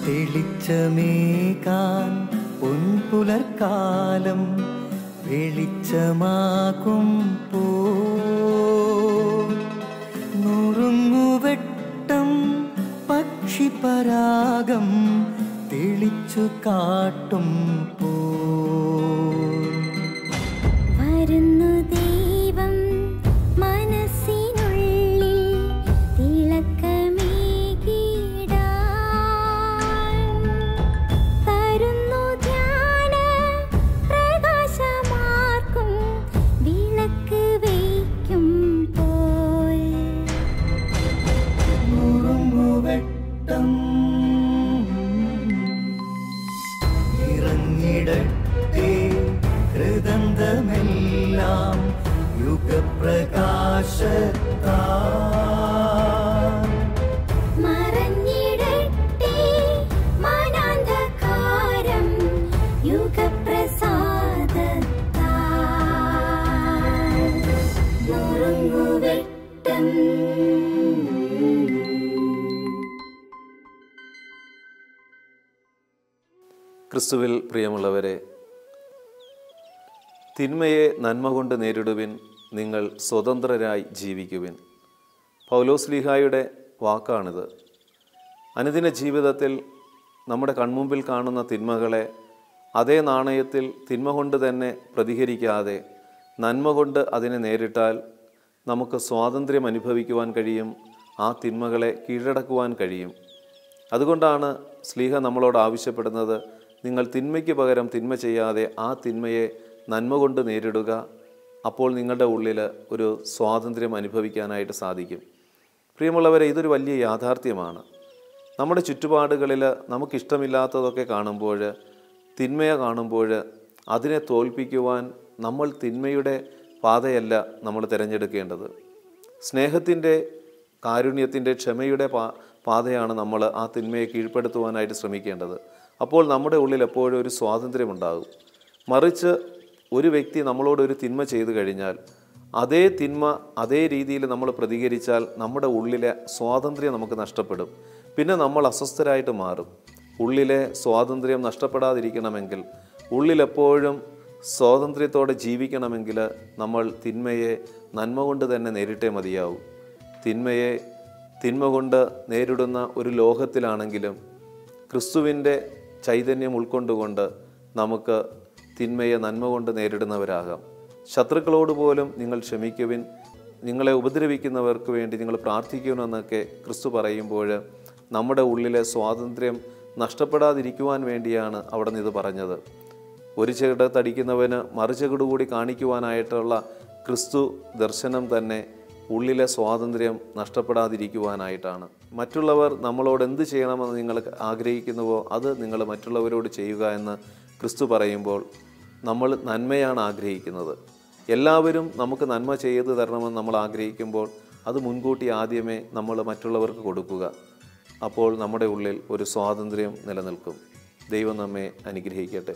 തെളിച്ചമേകാൻ പൊൻപുലർക്കാലം വെളിച്ചമാകുമ്പോൾ നുറുങ്ങുവെട്ടം പക്ഷിപരാഗം തെളിച്ചു കാട്ടും വരുന്നു ദൈവം മനസ്സിനുള്ളിൽ തിളക്കമേകിടാൻ തരുന്നു ധ്യാന പ്രകാശമാർക്കും വിളക്ക് വയ്ക്കുമ്പോൾ നുറുങ്ങുവെട്ടം ഇറങ്ങിടട്ടെ ഹൃദന്തമെല്ലാം യുഗപ്രകാശത്താൽ മറഞ്ഞിടട്ടെ മനാന്ധകാരം യുഗപ്രസാദത്താൽ നുറുങ്ങുവെട്ടം. ക്രിസ്തുവിൽ പ്രിയമുള്ളവരെ, തിന്മയെ നന്മ കൊണ്ട് നേരിടുവിൻ, നിങ്ങൾ സ്വതന്ത്രരായി ജീവിക്കുവിൻ. പൗലോസ്ലീഹായുടെ വാക്കാണിത്. അനുദിന ജീവിതത്തിൽ നമ്മുടെ കൺമുമ്പിൽ കാണുന്ന തിന്മകളെ അതേ നാണയത്തിൽ തിന്മ കൊണ്ട് തന്നെ പ്രതികരിക്കാതെ നന്മ കൊണ്ട് അതിനെ നേരിട്ടാൽ നമുക്ക് സ്വാതന്ത്ര്യം അനുഭവിക്കുവാൻ കഴിയും, ആ തിന്മകളെ കീഴടക്കുവാൻ കഴിയും. അതുകൊണ്ടാണ് സ്ലീഹ നമ്മളോട് ആവശ്യപ്പെടുന്നത്, നിങ്ങൾ തിന്മയ്ക്ക് പകരം തിന്മ ചെയ്യാതെ ആ തിന്മയെ നന്മ കൊണ്ട് നേരിടുക. അപ്പോൾ നിങ്ങളുടെ ഉള്ളിൽ ഒരു സ്വാതന്ത്ര്യം അനുഭവിക്കാനായിട്ട് സാധിക്കും. പ്രിയമുള്ളവരെ, ഇതൊരു വലിയ യാഥാർത്ഥ്യമാണ്. നമ്മുടെ ചുറ്റുപാടുകളിൽ നമുക്കിഷ്ടമില്ലാത്തതൊക്കെ കാണുമ്പോൾ, തിന്മയെ കാണുമ്പോൾ അതിനെ തോൽപ്പിക്കുവാൻ നമ്മൾ തിന്മയുടെ പാതയല്ല നമ്മൾ തിരഞ്ഞെടുക്കേണ്ടത്. സ്നേഹത്തിൻ്റെ, കാരുണ്യത്തിൻ്റെ, ക്ഷമയുടെ പാതയാണ് നമ്മൾ ആ തിന്മയെ കീഴ്പ്പെടുത്തുവാനായിട്ട് ശ്രമിക്കേണ്ടത്. അപ്പോൾ നമ്മുടെ ഉള്ളിൽ എപ്പോഴും ഒരു സ്വാതന്ത്ര്യമുണ്ടാകും. മറിച്ച് ഒരു വ്യക്തി നമ്മളോടൊരു തിന്മ ചെയ്തു കഴിഞ്ഞാൽ അതേ തിന്മ അതേ രീതിയിൽ നമ്മൾ പ്രതികരിച്ചാൽ നമ്മുടെ ഉള്ളിലെ സ്വാതന്ത്ര്യം നമുക്ക് നഷ്ടപ്പെടും. പിന്നെ നമ്മൾ അസ്വസ്ഥരായിട്ട് മാറും. ഉള്ളിലെ സ്വാതന്ത്ര്യം നഷ്ടപ്പെടാതിരിക്കണമെങ്കിൽ, ഉള്ളിലെപ്പോഴും സ്വാതന്ത്ര്യത്തോടെ ജീവിക്കണമെങ്കിൽ നമ്മൾ തിന്മയെ നന്മ കൊണ്ട് തന്നെ നേരിട്ടേ മതിയാവും. തിന്മയെ തിന്മ കൊണ്ട് നേരിടുന്ന ഒരു ലോകത്തിലാണെങ്കിലും ക്രിസ്തുവിൻ്റെ ചൈതന്യം ഉൾക്കൊണ്ടുകൊണ്ട് നമുക്ക് തിന്മയെ നന്മ കൊണ്ട് നേരിടുന്നവരാകാം. ശത്രുക്കളോട് പോലും നിങ്ങൾ ക്ഷമിക്കുവിൻ, നിങ്ങളെ ഉപദ്രവിക്കുന്നവർക്ക് വേണ്ടി നിങ്ങൾ പ്രാർത്ഥിക്കുമെന്നൊക്കെ ക്രിസ്തു പറയുമ്പോൾ നമ്മുടെ ഉള്ളിലെ സ്വാതന്ത്ര്യം നഷ്ടപ്പെടാതിരിക്കുവാൻ വേണ്ടിയാണ് അവിടെ നിന്ന് ഇത് പറഞ്ഞത്. ഒരു ചെകിട് തടിക്കുന്നവന് മറുചെകിട് കൂടി കാണിക്കുവാനായിട്ടുള്ള ക്രിസ്തു ദർശനം തന്നെ ഉള്ളിലെ സ്വാതന്ത്ര്യം നഷ്ടപ്പെടാതിരിക്കുവാനായിട്ടാണ്. മറ്റുള്ളവർ നമ്മളോട് എന്ത് ചെയ്യണമെന്ന് നിങ്ങൾ ആഗ്രഹിക്കുന്നുവോ അത് നിങ്ങൾ മറ്റുള്ളവരോട് ചെയ്യുക എന്ന് ക്രിസ്തു പറയുമ്പോൾ നമ്മൾ നന്മയാണ് ആഗ്രഹിക്കുന്നത്. എല്ലാവരും നമുക്ക് നന്മ ചെയ്തു തരണമെന്ന് നമ്മൾ ആഗ്രഹിക്കുമ്പോൾ അത് മുൻകൂട്ടി ആദ്യമേ നമ്മൾ മറ്റുള്ളവർക്ക് കൊടുക്കുക. അപ്പോൾ നമ്മുടെ ഉള്ളിൽ ഒരു സ്വാതന്ത്ര്യം നിലനിൽക്കും. ദൈവം നമ്മെ അനുഗ്രഹിക്കട്ടെ.